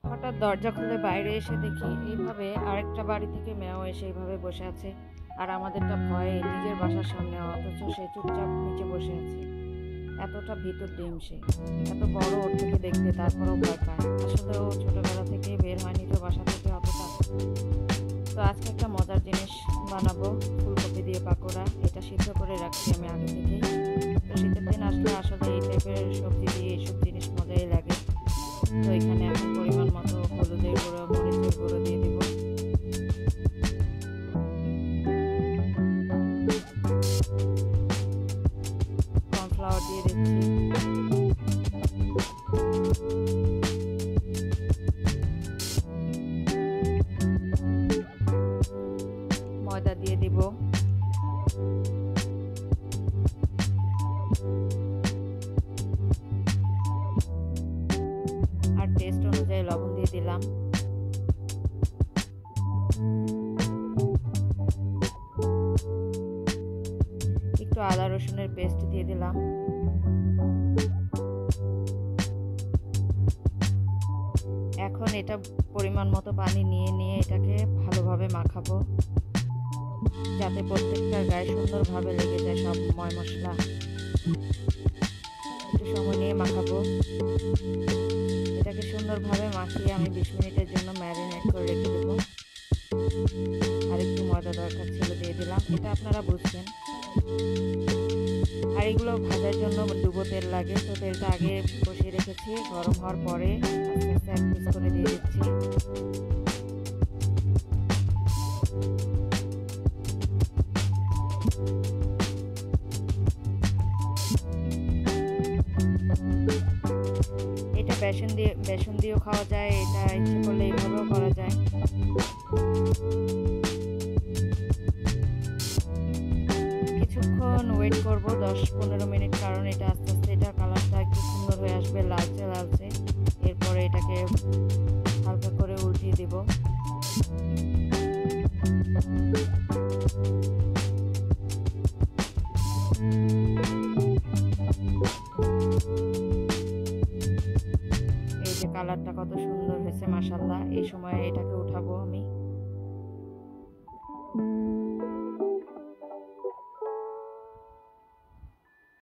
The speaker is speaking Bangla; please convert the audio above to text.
হঠাৎ দরজা খুলে বাইরে এসে দেখি এইভাবে আরেকটা বাড়ি থেকে মেয়েও এসে এইভাবে বসে আছে। আর আমাদেরটা ভয়ে নিজের বাসার সামনে, অথচ সে চুপচাপ নিচে বসে আছে। এতটা ভিতর ডিম সে, এত বড় ওর থেকে দেখতে, তারপরেও ভয় পায়। আসলে ও ছোটবেলা থেকে বের হয়নি তো বাসা থেকে অতটা। তো আজকে একটা মজার জিনিস বানাবো, ফুলকপি দিয়ে পাকোড়া। এটা সিদ্ধ করে রাখছি আমি আগে থেকেই। তো শীতের দিন আসলে আসলে এই টাইপের সবজি দিয়ে এইসব জিনিস মজাই লাগে। তো এখানে এখন পরিমাণ মতো হলুদের গুঁড়ো, মরিচের গুঁড়ো দিয়ে দিব। কর্নফ্লাওয়ার দিয়ে দিচ্ছি। ময়দা দিয়ে দিব। আর টেস্ট অনুযায়ী লবণ দিয়ে দিলাম। একটু আদা রসুনের পেস্ট দিয়ে দিলাম। এখন এটা পরিমাণ মতো পানি নিয়ে এটাকে ভালোভাবে মাখাবো, যাতে প্রত্যেকটার গায়ে সুন্দরভাবে লেগে যায় সব ময় মশলা। একটু সময় নিয়ে মাখাবো। এটাকে সুন্দরভাবে মাখিয়ে আমি 20 মিনিটের জন্য ম্যারিনেট করে রেখে দেবো। আর একটু ময়দা দরকার ছিল, দিয়ে দিলাম। এটা আপনারা বুঝবেন। আর এগুলো ভাজার জন্য ডুবো তেল লাগে, তো তেলটা আগে বসিয়ে রেখেছি। গরম হওয়ার পরে আস্তে আস্তে এক পিস করে দিয়ে দিচ্ছি। এটা বেসন দিয়েও খাওয়া যায়, এটা ইচ্ছে করলে এইভাবেও করা যায়। কিছুক্ষণ ওয়েট করব, 10-15 মিনিট, কারণ এটা আস্তে আস্তে এটার কালারটা একটু সুন্দর হয়ে আসবে, লালচে লালচে। এরপরে এটাকে হালকা করে উল্টিয়ে দিব। এই যে কালারটা কত সুন্দর হয়েছে মাশাআল্লাহ। এই সময় এটাকে উঠাবো আমি।